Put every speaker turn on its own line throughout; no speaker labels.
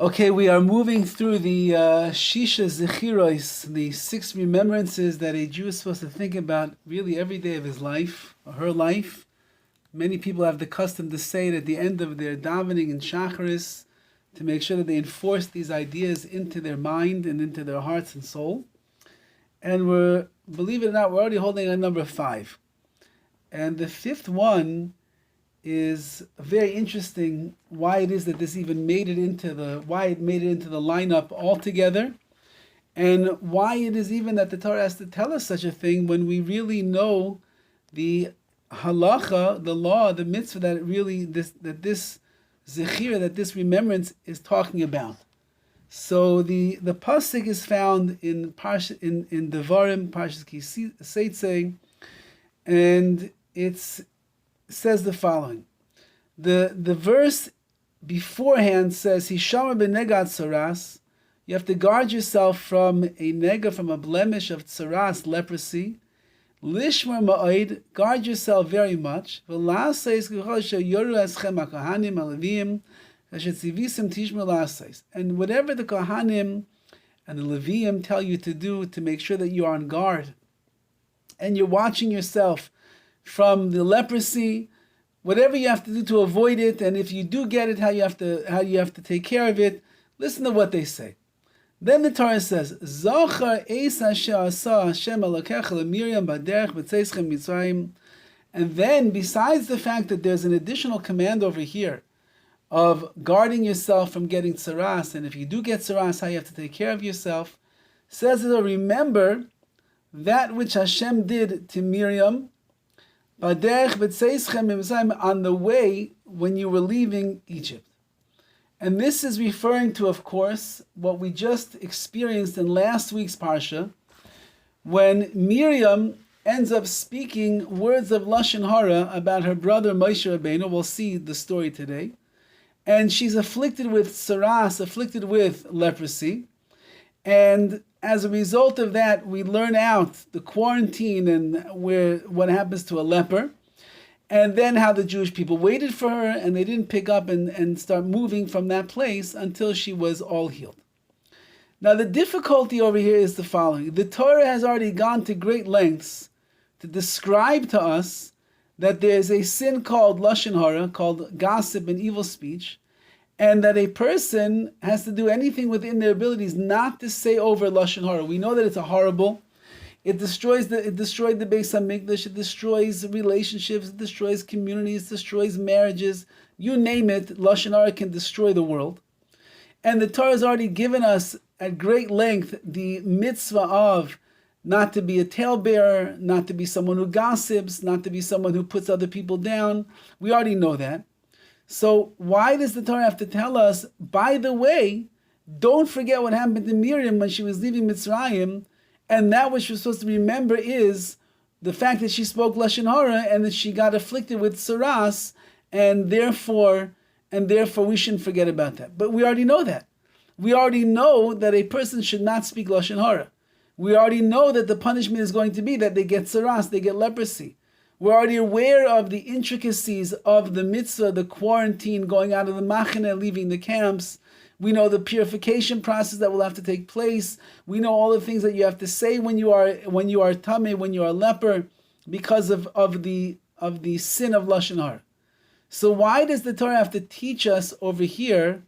Okay, we are moving through the Shisha Zechiros, the 6 remembrances that a Jew is supposed to think about really every day of his life, or her life. Many people have the custom to say it at the end of their davening and shacharis to make sure that they enforce these ideas into their mind and into their hearts and soul. And believe it or not, we're already holding on number 5. And the 5th one is very interesting why it is that this even made it into the lineup altogether, and why it is even that the Torah has to tell us such a thing when we really know the halacha, the law, the mitzvah that this zechira, that this remembrance is talking about. So the pasuk is found in Devarim, Parshas Ki Seitzei, and it says the following. The verse beforehand says, Hishama b'negat tzaras. You have to guard yourself from a nega, from a blemish of tzaras, leprosy. Lishmar ma'od, guard yourself very much. V'la'asais k'chol yoru eschem ha'kohanim ha'leviim, asher tzivisim tishmer la'asais. And whatever the kohanim and the leviim tell you to do to make sure that you are on guard, and you're watching yourself from the leprosy, whatever you have to do to avoid it, and if you do get it, how you have to take care of it. Listen to what they say. Then the Torah says, Zachar eis asher asa Hashem Elokecha leMiriam baderech b'tzeischem Mitzrayim. And then, besides the fact that there's an additional command over here of guarding yourself from getting tsaras, and if you do get tsaras, how you have to take care of yourself, says it, remember that which Hashem did to Miriam on the way when you were leaving Egypt. And this is referring to, of course, what we just experienced in last week's Parsha, when Miriam ends up speaking words of Lashan Hara about her brother Moshe Rabbeinu. We'll see the story today. And she's afflicted with saras, afflicted with leprosy. And as a result of that, we learn out the quarantine and what happens to a leper, and then how the Jewish people waited for her and they didn't pick up and start moving from that place until she was all healed. Now the difficulty over here is the following. The Torah has already gone to great lengths to describe to us that there is a sin called Lashan Hara, called gossip and evil speech, and that a person has to do anything within their abilities not to say over Lashan Hara. We know that it's a horrible. It destroyed the Beis Hamikdash. It destroys relationships. It destroys communities. It destroys marriages. You name it, Lashan Hara can destroy the world. And the Torah has already given us at great length the mitzvah of not to be a talebearer, not to be someone who gossips, not to be someone who puts other people down. We already know that. So why does the Torah have to tell us, by the way, don't forget what happened to Miriam when she was leaving Mitzrayim, and that which you're supposed to remember is the fact that she spoke Lashan Hara and that she got afflicted with saras, and therefore we shouldn't forget about that. But we already know that. We already know that a person should not speak Lashan Hara. We already know that the punishment is going to be that they get saras, they get leprosy. We're already aware of the intricacies of the mitzvah, the quarantine, going out of the machane, leaving the camps. We know the purification process that will have to take place. We know all the things that you have to say when you are tameh, when you are leper, because of the sin of Lashon Hara. So why does the Torah have to teach us over here?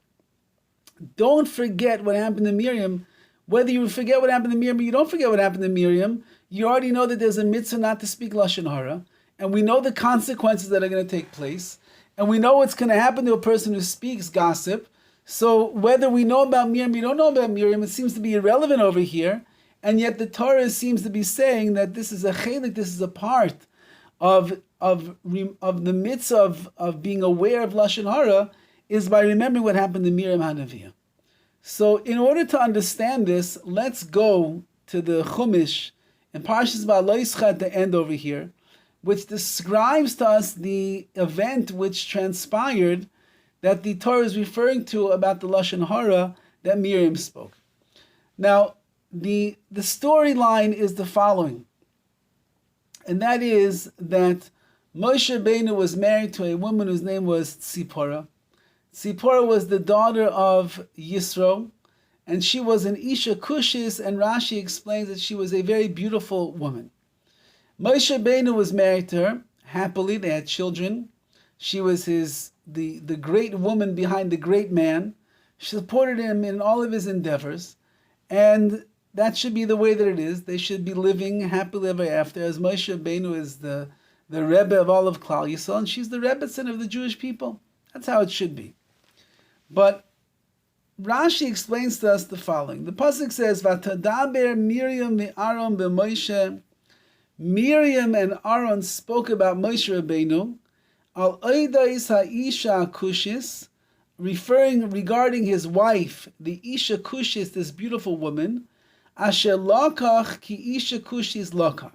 Don't forget what happened to Miriam. Whether you forget what happened to Miriam or you don't forget what happened to Miriam, you already know that there's a mitzvah not to speak Lashon Hara. And we know the consequences that are going to take place. And we know what's going to happen to a person who speaks gossip. So whether we know about Miriam, we don't know about Miriam, it seems to be irrelevant over here. And yet the Torah seems to be saying that this is a chelik, this is a part of the mitzvah of being aware of Lashon Hara, is by remembering what happened to Miriam HaNaviah. So in order to understand this, let's go to the Chumash in Parshas Va'aloischa at the end over here, which describes to us the event which transpired that the Torah is referring to about the Lashon Hara that Miriam spoke. Now, the storyline is the following, and that is that Moshe Rabbeinu was married to a woman whose name was Tzipora. Tzipora was the daughter of Yisro, and she was an Isha Kushis, and Rashi explains that she was a very beautiful woman. Moshe Rabbeinu was married to her happily. They had children. She was the great woman behind the great man. She supported him in all of his endeavors, and that should be the way that it is. They should be living happily ever after, as Moshe Rabbeinu is the Rebbe of all of Klal Yisrael, and she's the Rebbetzin of the Jewish people. That's how it should be. But Rashi explains to us the following. The pasuk says, "Vatadaber Miriam ve'Aaron b'Moshe." Miriam and Aaron spoke about Moshe Rabbeinu al oidais ha'isha kushis, regarding his wife, the Isha Kushis, this beautiful woman, asher lakach ki Isha Kushis lakach.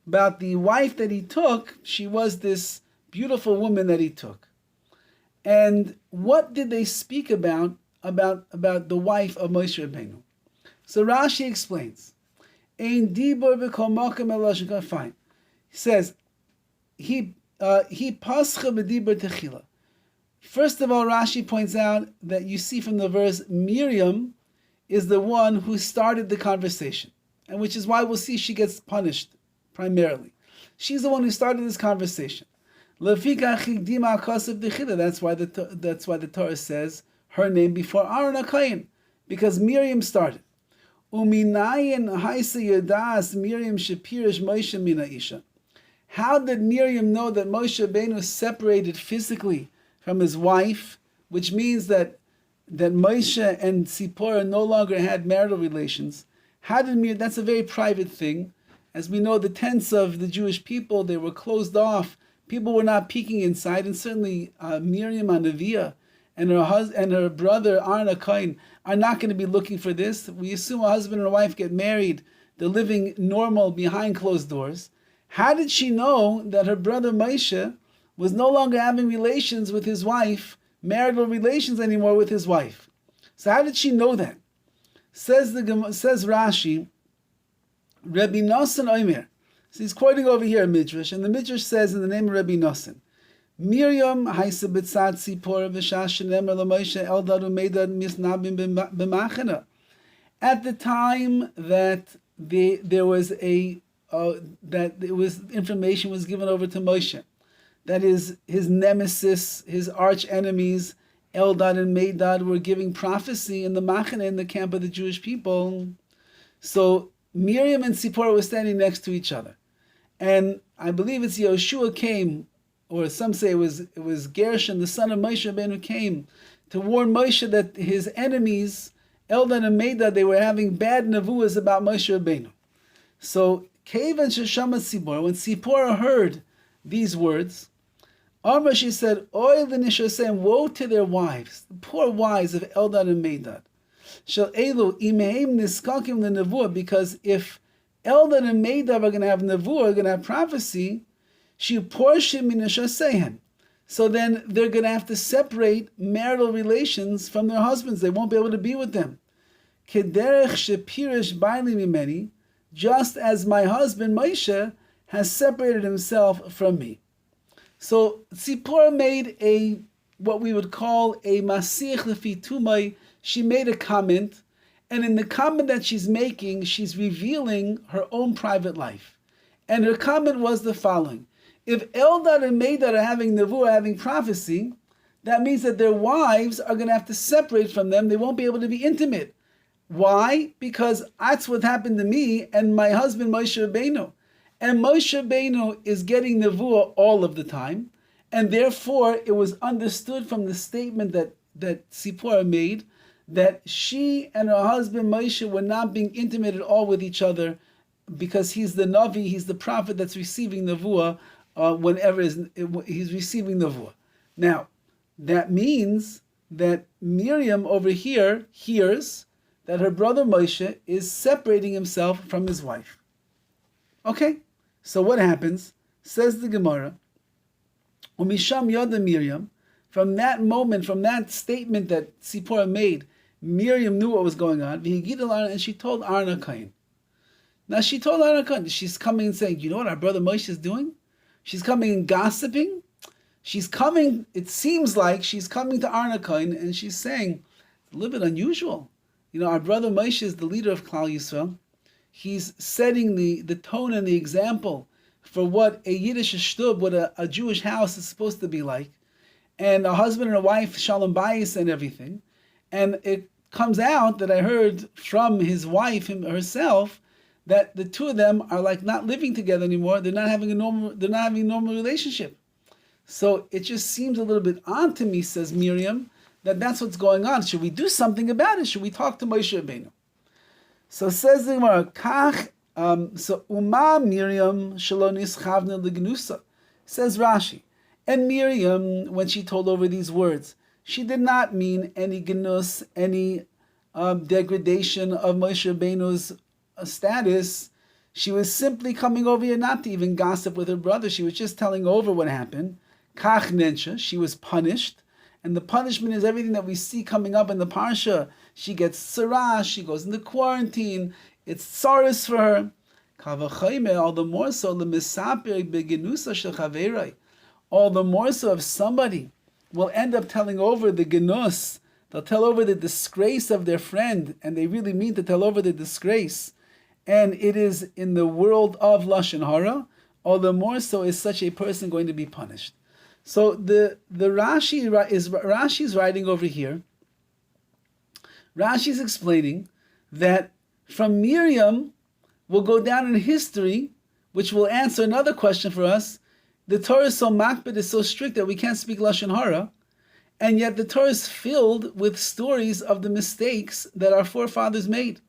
About the wife that he took, she was this beautiful woman that he took. And what did they speak about the wife of Moshe Rabbeinu? So Rashi explains. Ein dibur b'kol makom el Lashan. Fine. He says, he pascha b'dibur techila. First of all, Rashi points out that you see from the verse, Miriam is the one who started the conversation, and which is why we'll see she gets punished primarily. She's the one who started this conversation. That's why the Torah says her name before Aaron HaKohen, because Miriam started. Uminayin haisa yadas Miriam shepirish Moshe mina isha. How did Miriam know that Moshe Rabbeinu was separated physically from his wife, which means that Moshe and Tzipora no longer had marital relations? How did Miriam? That's a very private thing. As we know, the tents of the Jewish people, they were closed off. People were not peeking inside, and certainly Miriam Anavia and her brother Aaron HaKohen are not going to be looking for this. We assume a husband and a wife get married, they're living normal behind closed doors. How did she know that her brother Moshe was no longer having relations with his wife, marital relations anymore with his wife? So how did she know that? Says Rashi, Rabbi Nosson Omer. So he's quoting over here a Midrash, and the Midrash says in the name of Rabbi Nosson, Miriam haisa b'tzad Tzipora v'shash shenemer l'Moshe eldad u'meidad misnabim b'machana. At the time that information was given over to Moshe, that is, his nemesis, his arch enemies, Eldad and Meidad, were giving prophecy in the Machane, in the camp of the Jewish people. So Miriam and Tzipora were standing next to each other, and I believe it's Yoshua came, or some say it was Gershon, the son of Moshe Rabbeinu, came to warn Moshe that his enemies, Eldad and Meidad, they were having bad nevuas about Moshe Rabbeinu. So Kevan Sheshama Tzipora, when Tzipora heard these words, Amar, she said, Oy l'nishosem, woe to their wives, the poor wives of Eldad and Meidad. Shel elu imehem niskakim l'nevuah, because if Eldad and Meidad are going to have nevuah, are going to have prophecy, she porshim minashasehem. So then they're going to have to separate marital relations from their husbands. They won't be able to be with them. Kederech shepirish baili mimeni, just as my husband Moshe has separated himself from me. So Tzipora made what we would call a masich lefi tumai. She made a comment, and in the comment that she's making, she's revealing her own private life. And her comment was the following: if Eldad and Meidad are having nevuah, having prophecy, that means that their wives are going to have to separate from them. They won't be able to be intimate. Why? Because that's what happened to me and my husband Moshe Rabbeinu. And Moshe Rabbeinu is getting nevuah all of the time, and therefore it was understood from the statement that Tzipora made that she and her husband Moshe were not being intimate at all with each other, because he's the Navi, he's the prophet that's receiving nevuah whenever he's receiving nevuah. Now, that means that Miriam over here hears that her brother Moshe is separating himself from his wife. Okay, so what happens? Says the Gemara, Umisham Yada Miriam, from that moment, from that statement that Tzipora made, Miriam knew what was going on, and she told Aaron HaKohen. Now she told Aaron HaKohen, she's coming and saying, you know what our brother Moshe is doing? She's coming and gossiping. She's coming, it seems like she's coming to Arnakain, and she's saying, it's a little bit unusual. Our brother Moshe is the leader of Klal Yisrael. He's setting the tone and the example for what a Yiddish shtub, what a Jewish house is supposed to be like. And a husband and a wife, shalom bayis and everything. And it comes out that I heard from his wife herself that the two of them are like not living together anymore. They're not having a normal relationship. So it just seems a little bit odd to me, says Miriam, that's what's going on. Should we do something about it? Should we talk to Moshe Rabbeinu? So says the Gemara, so Uma Miriam shalonis chavna l'gnusa. Says Rashi, and Miriam, when she told over these words, she did not mean any gnus, any degradation of Moshe Rabbeinu's status. She was simply coming over here not to even gossip with her brother. She was just telling over what happened. Kach nensha, she was punished. And the punishment is everything that we see coming up in the Parsha. She gets tzara, she goes into quarantine. It's tsaris for her. All the more so, all the more so if somebody will end up telling over the genus, they'll tell over the disgrace of their friend, and they really mean to tell over the disgrace. And it is in the world of Lashan Hara, all the more so is such a person going to be punished. So the Rashi is writing over here. Rashi is explaining that from Miriam will go down in history, which will answer another question for us. The Torah is so makbid, is so strict that we can't speak Lashan Hara, and yet the Torah is filled with stories of the mistakes that our forefathers made.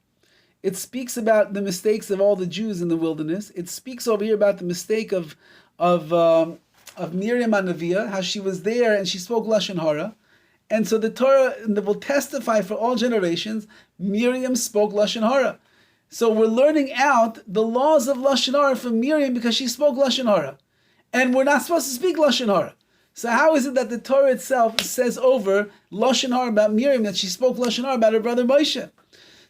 It speaks about the mistakes of all the Jews in the wilderness. It speaks over here about the mistake of Miriam Anavia, how she was there and she spoke Lashan Hara. And so the Torah will testify for all generations, Miriam spoke Lashan Hara. So we're learning out the laws of Lashan Hara from Miriam because she spoke Lashan Hara. And we're not supposed to speak Lashan Hara. So how is it that the Torah itself says over Lashan Hara about Miriam, that she spoke Lashan Hara about her brother Moshe?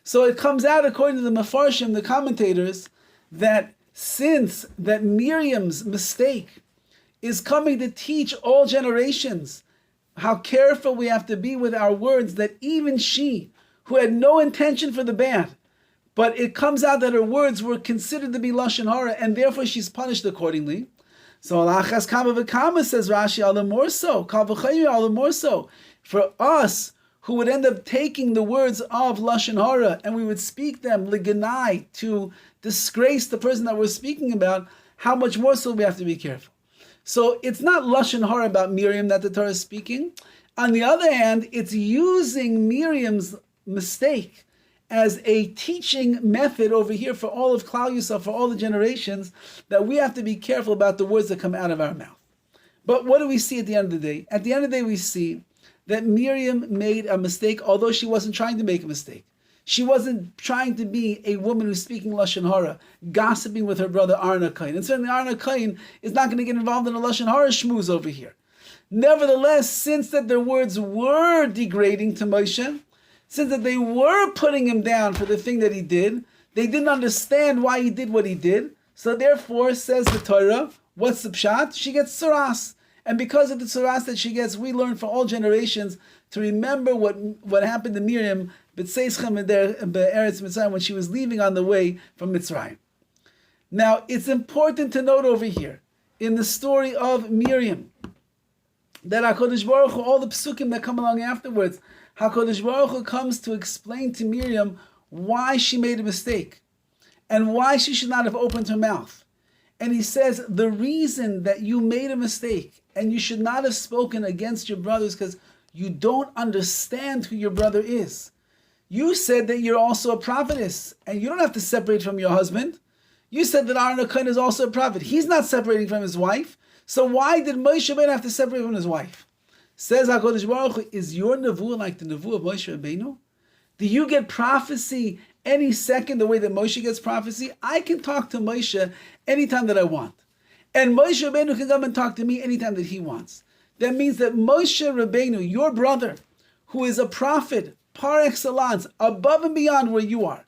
So it comes out, according to the Mefarshim, the commentators, that since that Miriam's mistake is coming to teach all generations how careful we have to be with our words, that even she, who had no intention for the bad, but it comes out that her words were considered to be Lashan Hara, and therefore she's punished accordingly. So Alachas Kama V'Kama, says Rashi, all the more so, Kal V'Chayim, all the more so, for us who would end up taking the words of Lashan Hara and we would speak them liganai, to disgrace the person that we're speaking about, how much more so we have to be careful. So it's not Lashan Hara about Miriam that the Torah is speaking. On the other hand, it's using Miriam's mistake as a teaching method over here for all of Klal Yisrael, for all the generations, that we have to be careful about the words that come out of our mouth. But what do we see at the end of the day? At the end of the day, we see that Miriam made a mistake, although she wasn't trying to make a mistake. She wasn't trying to be a woman who's speaking Lashan Hara, gossiping with her brother Arna Kain. And certainly Arna Kain is not going to get involved in a Lashan Hara shmooze over here. Nevertheless, since that their words were degrading to Moshe, since that they were putting him down for the thing that he did, they didn't understand why he did what he did. So therefore, says the Torah, what's the pshat? She gets tsaras. And because of the tsaras that she gets, we learn for all generations to remember what happened to Miriam when she was leaving on the way from Mitzrayim. Now, it's important to note over here, in the story of Miriam, that HaKadosh Baruch Hu, all the psukim that come along afterwards, HaKadosh Baruch Hu comes to explain to Miriam why she made a mistake and why she should not have opened her mouth. And he says, the reason that you made a mistake and you should not have spoken against your brother is because you don't understand who your brother is. You said that you're also a prophetess and you don't have to separate from your husband. You said that Aaron HaKohen is also a prophet. He's not separating from his wife. So why did Moshe Rabbeinu have to separate from his wife? Says HaKadosh Baruch Hu, is your nevuah like the nevuah of Moshe Rabbeinu? Do you get prophecy any second the way that Moshe gets prophecy? I can talk to Moshe anytime that I want. And Moshe Rabbeinu can come and talk to me anytime that he wants. That means that Moshe Rabbeinu, your brother, who is a prophet par excellence, above and beyond where you are,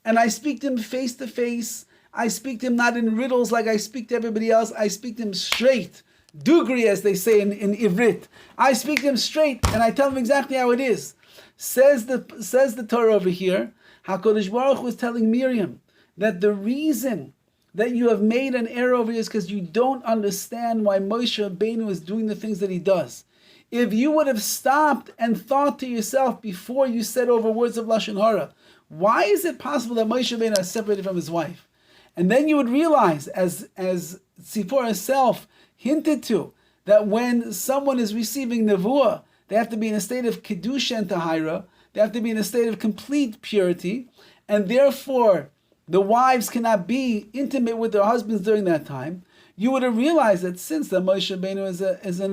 and I speak to him face to face, I speak to him not in riddles like I speak to everybody else, I speak to him straight, dugri, as they say in Ivrit. I speak to him straight, and I tell him exactly how it is. Says the Torah over here, HaKadosh Baruch Hu is telling Miriam that the reason that you have made an error over here is because you don't understand why Moshe Rabbeinu is doing the things that he does. If you would have stopped and thought to yourself before you said over words of Lashan Hara, why is it possible that Moshe Rabbeinu is separated from his wife? And then you would realize, as Tzipor herself hinted to, that when someone is receiving nevuah, they have to be in a state of kedusha and tahira. They have to be in a state of complete purity, and therefore the wives cannot be intimate with their husbands during that time. You would have realized that since that Moshe Rabbeinu is a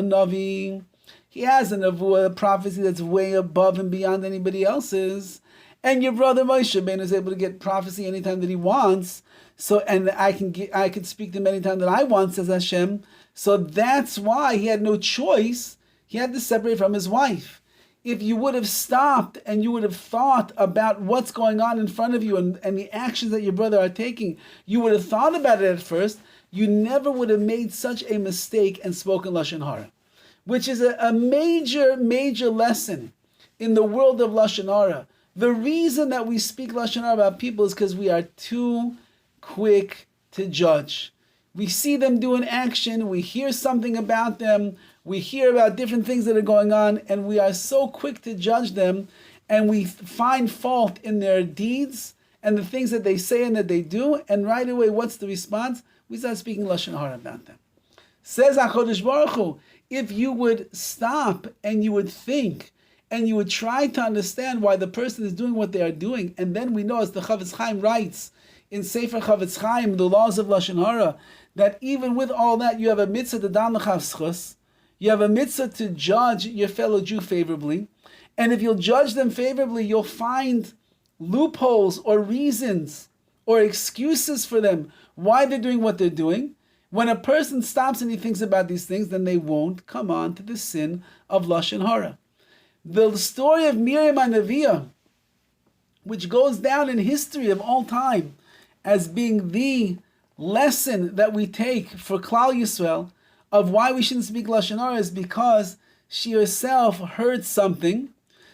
navi, he has a nevuah, a prophecy that's way above and beyond anybody else's. And your brother Moshe Rabbeinu is able to get prophecy anytime that he wants. So, and I can speak to him anytime that I want, says Hashem. So that's why he had no choice. He had to separate from his wife. If you would have stopped and you would have thought about what's going on in front of you and the actions that your brother are taking, you would have thought about it at first, you never would have made such a mistake and spoken Lashan Hara, which is a major, major lesson in the world of Lashan Hara. The reason that we speak Lashan Hara about people is because we are too quick to judge. We see them do an action, we hear something about them, we hear about different things that are going on, and we are so quick to judge them, and we find fault in their deeds and the things that they say and that they do, and right away, what's the response? We start speaking Lashon Hara about them. Says HaKadosh Baruch Hu, if you would stop and you would think, and you would try to understand why the person is doing what they are doing, and then we know, as the Chavetz Chaim writes in Sefer Chavetz Chaim, the laws of Lashon Hara, that even with all that, you have a mitzvah to dan l'chav schus, you have a mitzvah to judge your fellow Jew favorably, and if you'll judge them favorably, you'll find loopholes or reasons or excuses for them why they're doing what they're doing. When a person stops and he thinks about these things, then they won't come on to the sin of Lashon Hara. The story of Miriam HaNeviah, which goes down in history of all time as being the lesson that we take for Klal Yisrael of why we shouldn't speak Lashon Hara, is because she herself heard something.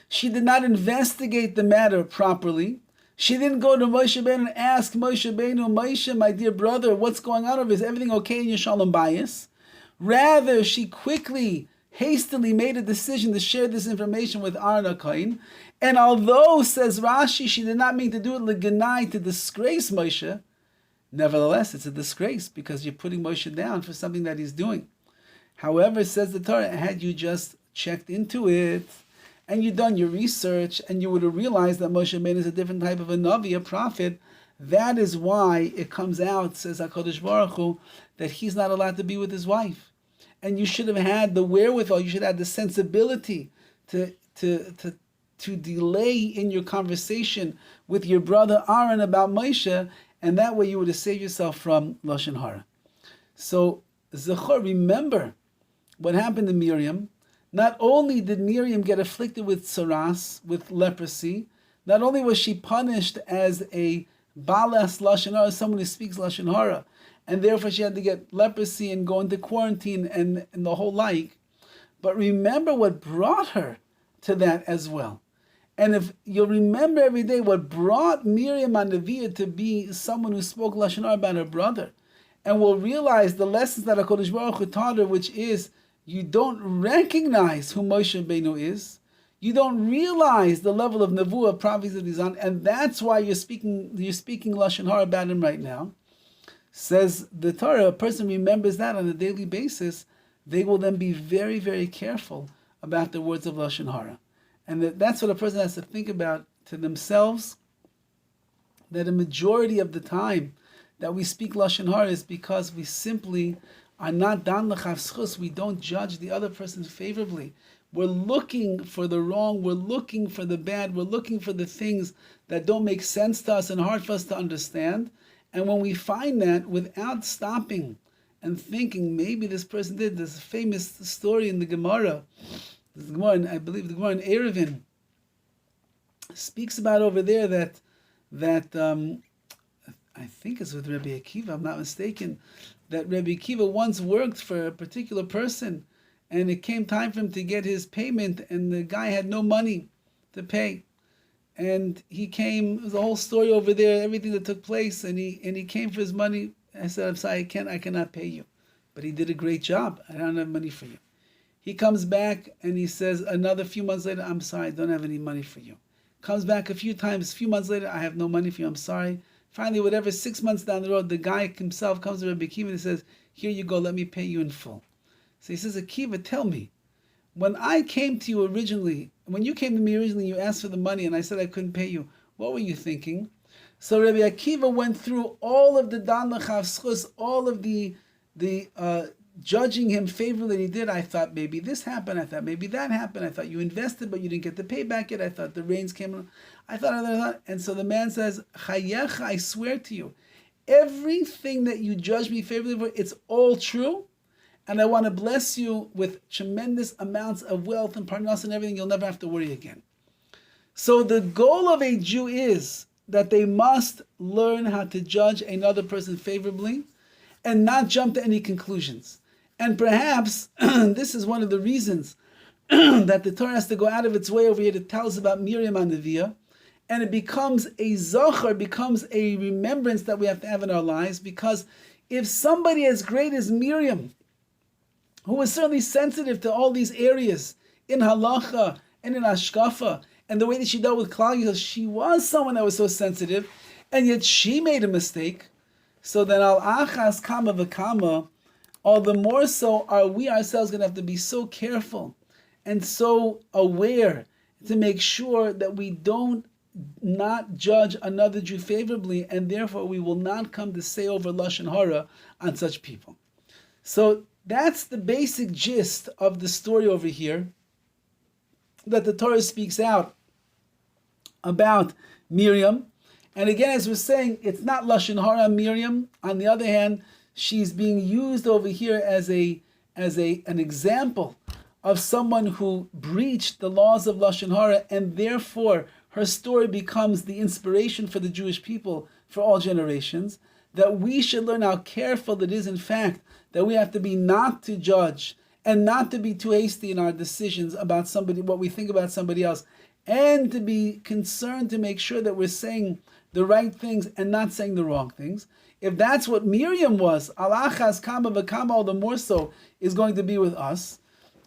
She did not investigate the matter properly. She didn't go to Moshe Rabbeinu and ask Moshe Rabbeinu, Moshe, my dear brother, what's going on over here? Is everything okay in your Shalom Bayis? Rather, she quickly, hastily made a decision to share this information with Aaron HaKohen. And although, says Rashi, she did not mean to do it l'ganai, to disgrace Moshe, nevertheless, it's a disgrace because you're putting Moshe down for something that he's doing. However, says the Torah, had you just checked into it, and you've done your research, and you would have realized that Moshe Rabbeinu is a different type of a Navi, a prophet, that is why it comes out, says HaKadosh Baruch Hu, that he's not allowed to be with his wife. And you should have had the wherewithal, you should have the sensibility to delay in your conversation with your brother Aaron about Moshe, and that way you would have saved yourself from Lashon Hara. So, Zechor, remember what happened to Miriam. Not only did Miriam get afflicted with tsaras, with leprosy, not only was she punished as a balas Lashon Hara, someone who speaks Lashon Hara, and therefore she had to get leprosy and go into quarantine and the whole like, but remember what brought her to that as well. And if you'll remember every day what brought Miriam HaNeviah to be someone who spoke Lashon Hara about her brother, and we'll realize the lessons that HaKadosh Baruch Hu taught her, which is you don't recognize who Moshe Rabbeinu is, you don't realize the level of nevuah, prophecy that he's on, and that's why you're speaking Lashon Hara about him right now. Says the Torah, a person remembers that on a daily basis, they will then be very, very careful about the words of Lashon Hara. And that's what a person has to think about to themselves, that a majority of the time that we speak Lashon Hara is because we simply are not dan l'chav schus. We don't judge the other person favorably. We're looking for the wrong, we're looking for the bad, we're looking for the things that don't make sense to us and hard for us to understand. And when we find that, without stopping and thinking, maybe this person did, this famous story in the Gemara, I believe the Gemara in Eruvin speaks about over there that I think it's with Rabbi Akiva, I'm not mistaken, that Rabbi Akiva once worked for a particular person, and it came time for him to get his payment, and the guy had no money to pay. And he came, there's a whole story over there, everything that took place, and he came for his money. I said, I'm sorry, I cannot pay you. But he did a great job. I don't have money for you. He comes back and he says another few months later, I'm sorry, I don't have any money for you. Comes back a few times, a few months later, I have no money for you, I'm sorry. Finally, whatever, 6 months down the road, the guy himself comes to Rabbi Akiva and he says, here you go, let me pay you in full. So he says, Akiva, tell me, when I came to you originally, when you came to me originally, you asked for the money and I said I couldn't pay you. What were you thinking? So Rabbi Akiva went through all of the Dan L'chav Schus, all of the judging him favorably that he did. I thought maybe this happened. I thought maybe that happened. I thought you invested, but you didn't get the payback yet. I thought the rains came. I thought. And so the man says, Chayecha, I swear to you, everything that you judge me favorably for, it's all true. And I want to bless you with tremendous amounts of wealth and parnas and everything. You'll never have to worry again. So the goal of a Jew is that they must learn how to judge another person favorably and not jump to any conclusions. And perhaps this is one of the reasons that the Torah has to go out of its way over here to tell us about Miriam HaNeviah, and it becomes a zochar, becomes a remembrance that we have to have in our lives, because if somebody as great as Miriam, who was certainly sensitive to all these areas in halacha and in hashkafa, and the way that she dealt with Klal Yisrael, she was someone that was so sensitive, and yet she made a mistake. So then al achas kama v'kama, all the more so are we ourselves going to have to be so careful and so aware to make sure that we don't not judge another Jew favorably, and therefore we will not come to say over Lashan Hara on such people. So that's the basic gist of the story over here, that the Torah speaks out about Miriam. And again, as we're saying, it's not Lashan Hara Miriam. On the other hand, she's being used over here as an example of someone who breached the laws of Lashan Hara, and therefore her story becomes the inspiration for the Jewish people for all generations, that we should learn how careful it is, in fact, that we have to be not to judge and not to be too hasty in our decisions about somebody, what we think about somebody else, and to be concerned to make sure that we're saying the right things and not saying the wrong things. If that's what Miriam was, alachas kama v'kama, all the more so is going to be with us.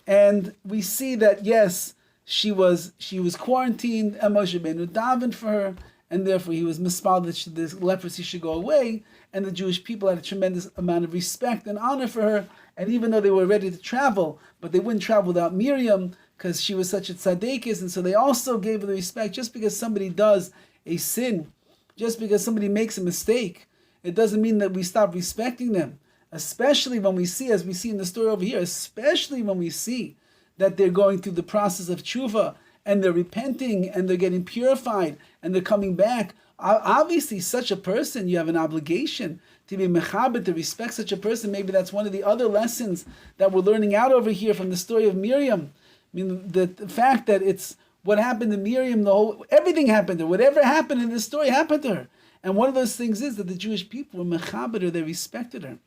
And we see that, yes, she was quarantined, and Moshe Rabbeinu davened for her, and therefore he was mispal that this leprosy should go away, and the Jewish people had a tremendous amount of respect and honor for her, and even though they were ready to travel, but they wouldn't travel without Miriam, because she was such a tzaddikus, and so they also gave her the respect. Just because somebody does a sin, just because somebody makes a mistake, it doesn't mean that we stop respecting them, especially when we see, as we see in the story over here, especially when we see that they're going through the process of tshuva, and they're repenting, and they're getting purified, and they're coming back. Obviously, such a person, you have an obligation to be mechabed, to respect such a person. Maybe that's one of the other lessons that we're learning out over here from the story of Miriam. I mean, the fact that it's what happened to Miriam, everything happened to her. Whatever happened in this story happened to her. And one of those things is that the Jewish people were mechabed her, they respected her.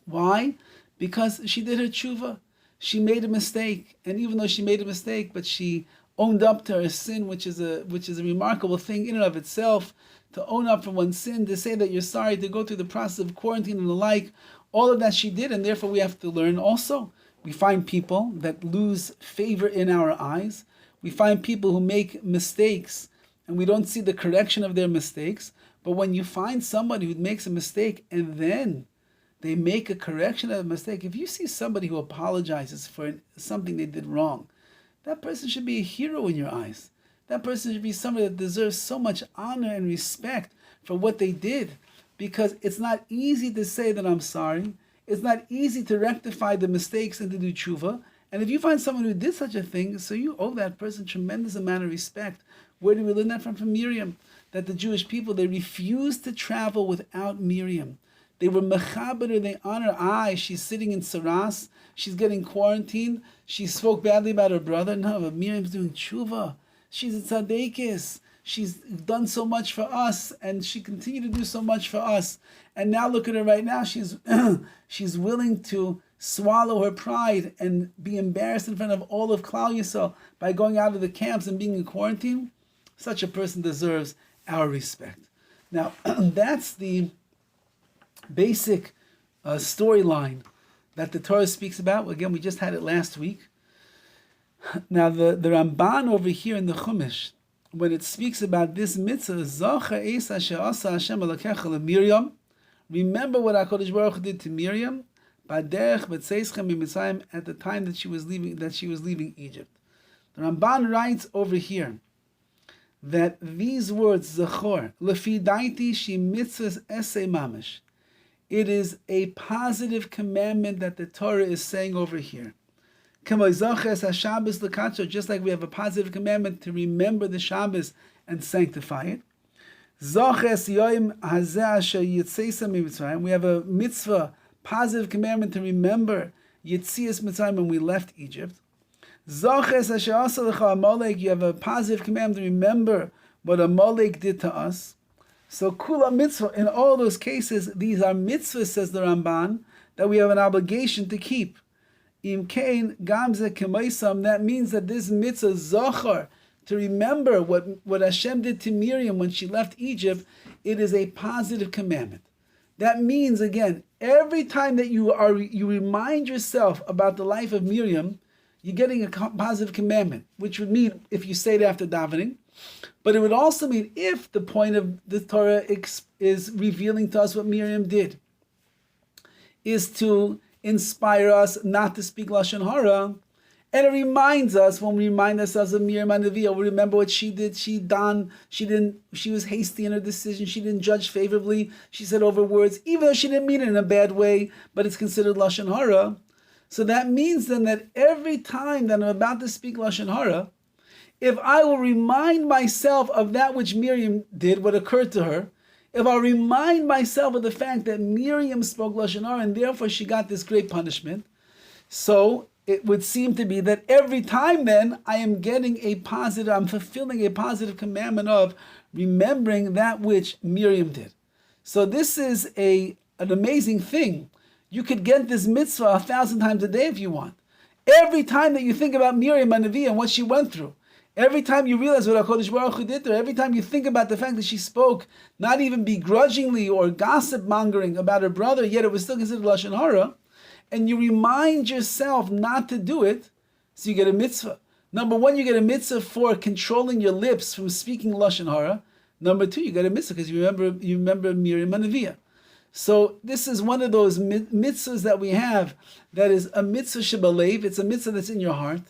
Why? Because she did her tshuva. She made a mistake, and even though she made a mistake, but she owned up to her sin, which is a remarkable thing in and of itself, to own up for one's sin, to say that you're sorry, to go through the process of quarantine and the like. All of that she did, and therefore we have to learn also. We find people that lose favor in our eyes. We find people who make mistakes, and we don't see the correction of their mistakes. But when you find somebody who makes a mistake, and then they make a correction of a mistake, if you see somebody who apologizes for something they did wrong, that person should be a hero in your eyes. That person should be somebody that deserves so much honor and respect for what they did, because it's not easy to say that I'm sorry. It's not easy to rectify the mistakes and to do tshuva. And if you find someone who did such a thing, so you owe that person tremendous amount of respect. Where do we learn that from? From Miriam. That the Jewish people, they refused to travel without Miriam. They were mechaber, they honor. She's sitting in Saras, she's getting quarantined, she spoke badly about her brother. No, but Miriam's doing tshuva. She's a tzaddikis. She's done so much for us, and she continued to do so much for us. And now look at her right now. She's she's willing to swallow her pride and be embarrassed in front of all of Klal Yisrael by going out of the camps and being in quarantine. Such a person deserves our respect. Now, that's the basic storyline that the Torah speaks about. Again, we just had it last week. Now, the Ramban over here in the Chumash, when it speaks about this mitzvah, Zacha Esa She'asa Hashem Elokecha Miriam, remember what HaKadosh Baruch Hu did to Miriam, Baderech B'Tzeischem Mitzrayim, at the time that she was leaving Egypt. The Ramban writes over here that these words, Zachor, Lefi Daiti Shi Mitzvahs Esei Mamish, it is a positive commandment that the Torah is saying over here. Just like we have a positive commandment to remember the Shabbos and sanctify it. We have a mitzvah, positive commandment to remember Yetzias Mitzrayim when we left Egypt. You have a positive commandment to remember what Amalek did to us. So kula mitzvah, in all those cases, these are mitzvahs, says the Ramban, that we have an obligation to keep. Im kain gamze kemaisam, that means that this mitzvah zachar, to remember what Hashem did to Miriam when she left Egypt, it is a positive commandment. That means, again, every time that you remind yourself about the life of Miriam, you're getting a positive commandment, which would mean if you say it after davening, but it would also mean if the point of the Torah is revealing to us what Miriam did, is to inspire us not to speak Lashan Hara, and it reminds us, when we remind ourselves of Miriam Anavia, we remember what she did. She was hasty in her decision. She didn't judge favorably. She said over words, even though she didn't mean it in a bad way, but it's considered Lashan Hara. So that means then that every time that I'm about to speak Lashan Hara, if I will remind myself of that which Miriam did, what occurred to her, if I remind myself of the fact that Miriam spoke Lashon Hara and therefore she got this great punishment, so it would seem to be that every time then I am I'm fulfilling a positive commandment of remembering that which Miriam did. So this is an amazing thing. You could get this mitzvah 1,000 times a day if you want. Every time that you think about Miriam Hanavi and what she went through, every time you realize what HaKadosh Baruch Hu did to her, every time you think about the fact that she spoke not even begrudgingly or gossip mongering about her brother, yet it was still considered Lashon Hara, and you remind yourself not to do it, so you get a mitzvah. Number one, you get a mitzvah for controlling your lips from speaking Lashon Hara. Number two, you get a mitzvah because you remember Miriam Hanaviah. So this is one of those mitzvahs that we have that is a mitzvah shebalev. It's a mitzvah that's in your heart.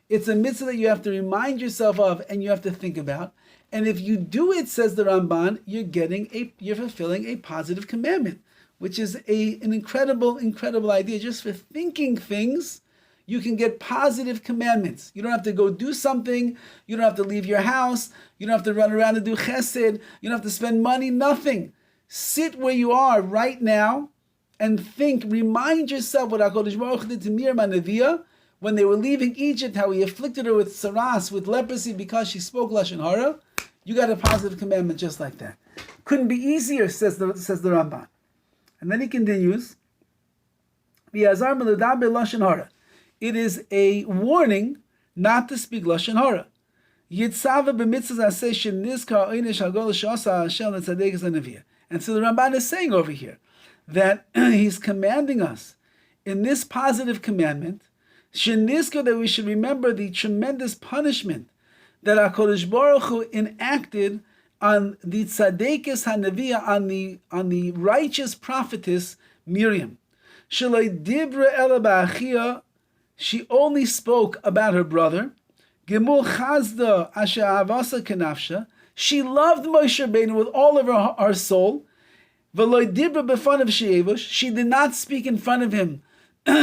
It's a mitzvah that you have to remind yourself of and you have to think about. And if you do it, says the Ramban, you're fulfilling a positive commandment, which is an incredible idea. Just for thinking things, you can get positive commandments. You don't have to go do something. You don't have to leave your house. You don't have to run around and do chesed. You don't have to spend money, nothing. Sit where you are right now and think, remind yourself what HaKadosh Baruch Hu did to Miriam Hanaviah when they were leaving Egypt, how he afflicted her with saras, with leprosy, because she spoke Lashon Hara. You got a positive commandment just like that. Couldn't be easier, says the Ramban. And then he continues, V'yazar meludaber Lashon Hara. It is a warning not to speak Lashon Hara. Yitzava b'mitzvah aseh shenizkar einish hagol shasa Hashem letzadekes hanaviah. And so the Ramban is saying over here that he's commanding us in this positive commandment, shenizkar, that we should remember the tremendous punishment that HaKadosh Baruch Hu enacted on the tzadekes hanaviah, on the righteous prophetess Miriam. Shaloi dibra ela ba'achia, she only spoke about her brother. Gemul chazda asher avasa kenafsha, she loved Moshe Rabbeinu with all of her soul. V'lo dibra b'fanav she'evush, she did not speak in front of him.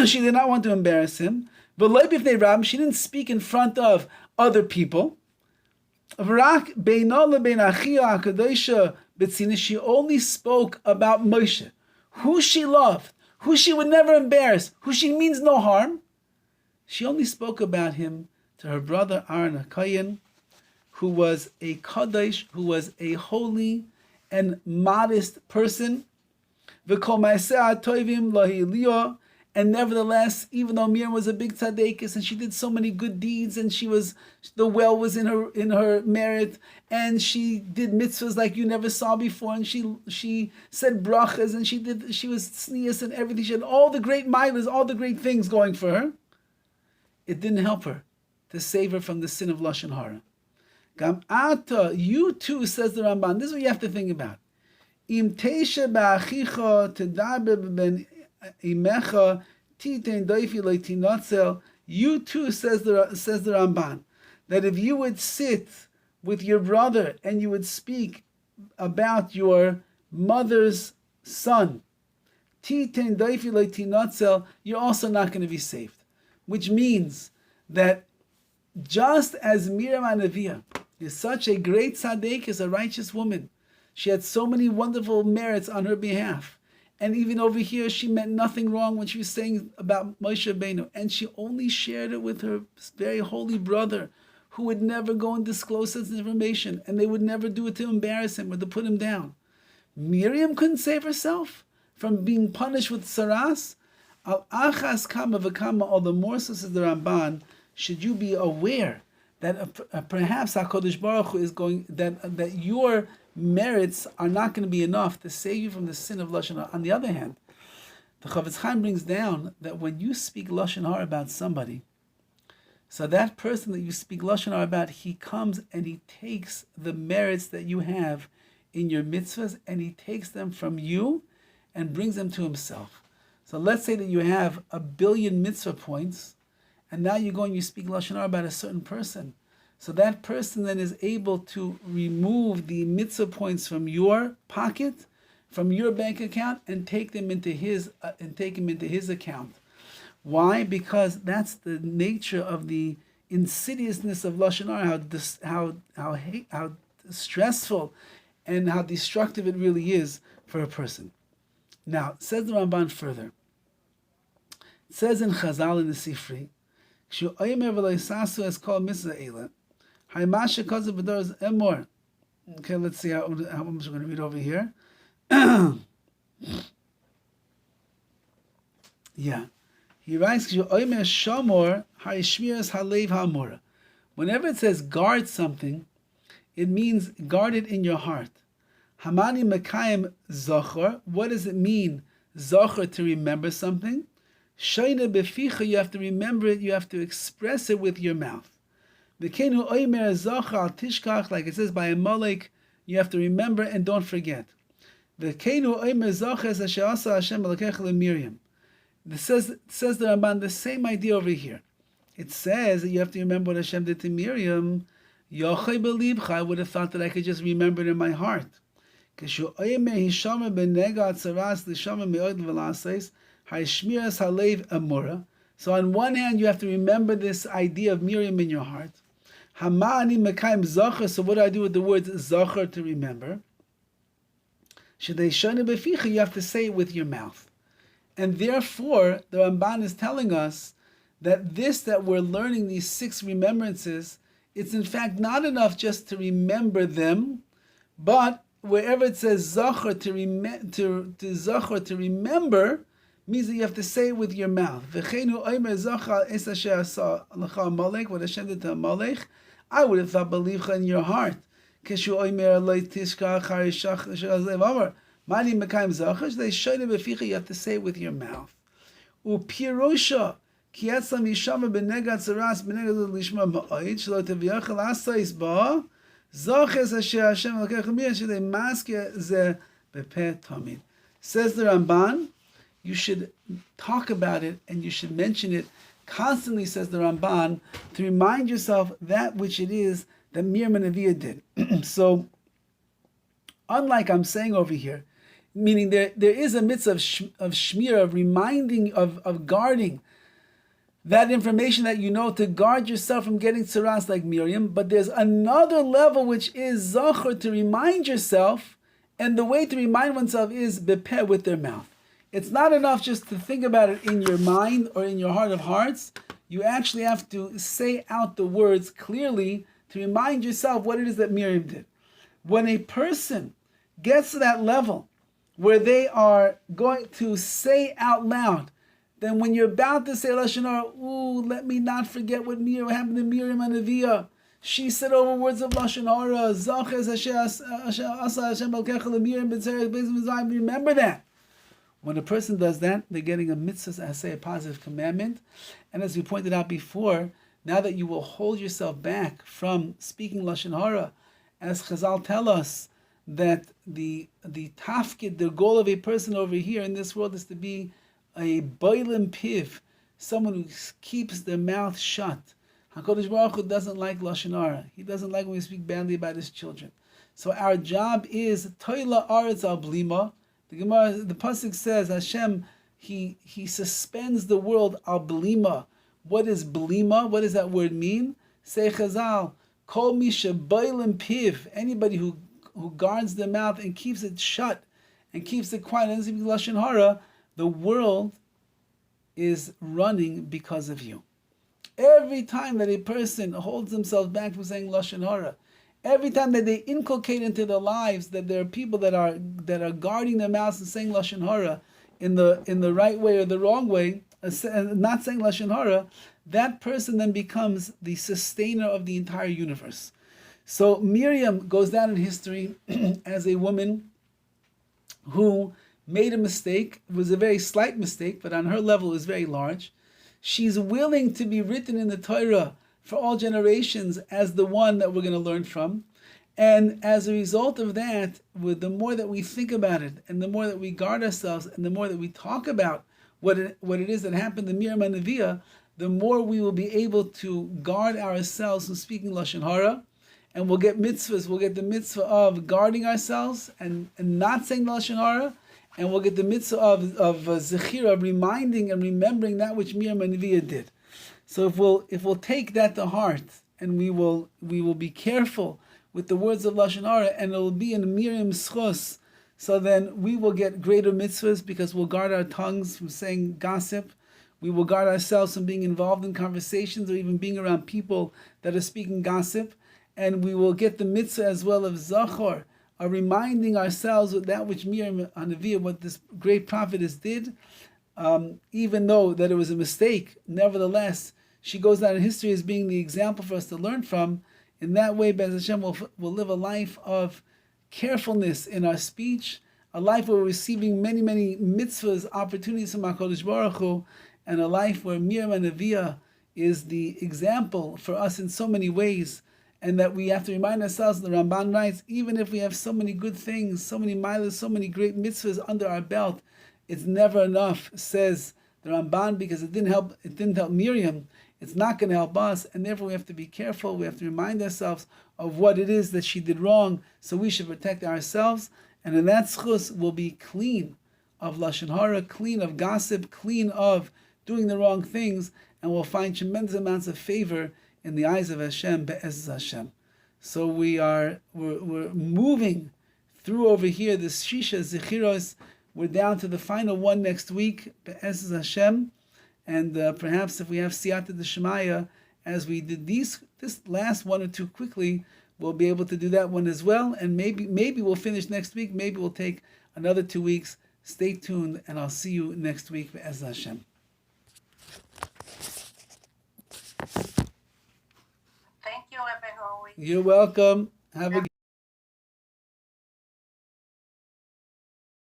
She did not want to embarrass him. V'lo b'fnei Rab, she didn't speak in front of other people. V'rak beino lebein achia hakadoisha b'tzina, she only spoke about Moshe, who she loved, who she would never embarrass, who she means no harm. She only spoke about him to her brother Aaron HaKohen, who was a kadosh, who was a holy and modest person. V'kol ma'aseh ha'tovim lahiliyah. And nevertheless, even though Miriam was a big tzaddikus and she did so many good deeds, and the well was in her merit, and she did mitzvahs like you never saw before, and she said brachas, and she was tznius and everything. She had all the great milas, all the great things going for her. It didn't help her to save her from the sin of Lashan Hara. Gam ata, you too, says the Ramban. This is what you have to think about. Im teisha ba'achicha tedaber ben imecha titen doifi leitinotzel. You too, says the Ramban, that if you would sit with your brother and you would speak about your mother's son, titen doifi leitinotzel, you're also not going to be saved. Which means that just as Miriam Anavia is such a great tzaddik, is a righteous woman, she had so many wonderful merits on her behalf. And even over here, she meant nothing wrong when she was saying about Moshe Rabbeinu. And she only shared it with her very holy brother, who would never go and disclose this information. And they would never do it to embarrass him or to put him down. Miriam couldn't save herself from being punished with saras. Al achas kama v'kama, all the more so, says the Ramban, should you be aware that perhaps HaKadosh Baruch Hu is going, that your merits are not going to be enough to save you from the sin of Lashon Hara. On the other hand, the Chavetz Chaim brings down that when you speak Lashon Hara about somebody, so that person that you speak Lashon Hara about, he comes and he takes the merits that you have in your mitzvahs, and he takes them from you and brings them to himself. So let's say that you have 1 billion mitzvah points, and now you go and you speak Lashon Hara about a certain person. So that person then is able to remove the mitzvah points from your pocket, from your bank account, and take them into his account. Why? Because that's the nature of the insidiousness of Lashon Hara, how stressful and how destructive it really is for a person. Now, says the Ramban further. It says in Chazal in the Sifri, "Kshu oimer v'lo yisasu es kol mitzvah eila." Okay, let's see how much we're going to read over here. Yeah. He writes, whenever it says guard something, it means guard it in your heart. Hamani mekayim zochor. What does it mean, zochor, to remember something? Shayna beficha, you have to remember it, you have to express it with your mouth. Like it says by a Amalek, you have to remember and don't forget. This says the Ramban, the same idea over here. It says that you have to remember what Hashem did to Miriam. I would have thought that I could just remember it in my heart. So on one hand, you have to remember this idea of Miriam in your heart. Hamani mekayim zachar. So what do I do with the words zachar, to remember? Shadei shana beficha, you have to say it with your mouth. And therefore, the Ramban is telling us that that we're learning, these 6 remembrances, it's in fact not enough just to remember them, but wherever it says zachar, to remember, means that you have to say it with your mouth. What Hashem did to Amalek, I would have thought believcha in your heart. They you have to say it with your mouth. Upirosha, says the Ramban, you should talk about it and you should mention it constantly, says the Ramban, to remind yourself that which it is that Miriam and Aviyah did. So, unlike I'm saying over here, meaning there is a mitzvah of shmir, of reminding, of guarding that information that you know, to guard yourself from getting tzaras like Miriam, but there's another level which is zachar, to remind yourself, and the way to remind oneself is bepeh, with their mouth. It's not enough just to think about it in your mind or in your heart of hearts. You actually have to say out the words clearly to remind yourself what it is that Miriam did. When a person gets to that level where they are going to say out loud, then when you're about to say Lashan Hara, let me not forget what happened to Miriam and Neviah. She said over words of Lashan Hara, remember that. When a person does that, they're getting a mitzvah, a positive commandment. And as we pointed out before, now that you will hold yourself back from speaking Lashan Hara, as Chazal tell us that the tafkid, the goal of a person over here in this world is to be a boilim piv, someone who keeps their mouth shut. HaKadosh Baruch Hu doesn't like Lashon Hara. He doesn't like when we speak badly about his children. So our job is toila aretz al blima. The Gemara, the pasuk says, Hashem, He suspends the world al blima. What is blima? What does that word mean? Say Chazal, kol mi shebaylim piv. Anybody who guards their mouth and keeps it shut and keeps it quiet and doesn't speak Lashon Hara, the world is running because of you. Every time that a person holds themselves back from saying Lashon Hara, every time that they inculcate into their lives that there are people that are guarding their mouths and saying Lashon Hara in the right way or the wrong way, not saying Lashon Hara, that person then becomes the sustainer of the entire universe. So Miriam goes down in history as a woman who made a mistake. It was a very slight mistake, but on her level it was very large. She's willing to be written in the Torah for all generations as the one that we're going to learn from. And as a result of that, with the more that we think about it, and the more that we guard ourselves, and the more that we talk about what it is that happened to Miriam and Neviah, the more we will be able to guard ourselves from speaking Lashon Hara, and we'll get mitzvahs. We'll get the mitzvah of guarding ourselves and not saying Lashon Hara, and we'll get the mitzvah of zechira, reminding and remembering that which Miriam and Neviah did. So if we'll take that to heart, and we will be careful with the words of Lashon Hara, and it will be in Miriam's schos, so then we will get greater mitzvahs because we'll guard our tongues from saying gossip. We will guard ourselves from being involved in conversations or even being around people that are speaking gossip. And we will get the mitzvah as well of Zachor, of reminding ourselves of that which Miriam and Neviah, what this great prophetess did, even though that it was a mistake. Nevertheless, she goes down in history as being the example for us to learn from. In that way, Be'ez Hashem will live a life of carefulness in our speech, a life where we're receiving many, many mitzvahs, opportunities from HaKadosh Baruch Hu, and a life where Miriam and Neviah is the example for us in so many ways, and that we have to remind ourselves, the Ramban writes, even if we have so many good things, so many milas, so many great mitzvahs under our belt, it's never enough, says the Ramban, because it didn't help Miriam, it's not going to help us, and therefore we have to be careful. We have to remind ourselves of what it is that she did wrong, so we should protect ourselves, and in that schus we'll be clean of Lashon Hara, clean of gossip, clean of doing the wrong things, and we'll find tremendous amounts of favor in the eyes of Hashem, Be'ez Hashem. So we're moving through over here the Shisha Zechiros. We're down to the final one next week, Be'ez Hashem. And perhaps if we have Siyata D'Shemaya, as we did this last one or two quickly, we'll be able to do that one as well. And maybe we'll finish next week. Maybe we'll take another 2 weeks. Stay tuned, and I'll see you next week, Be'ez Hashem.
Thank you, Rabbi Horowitz.
You're welcome. Have a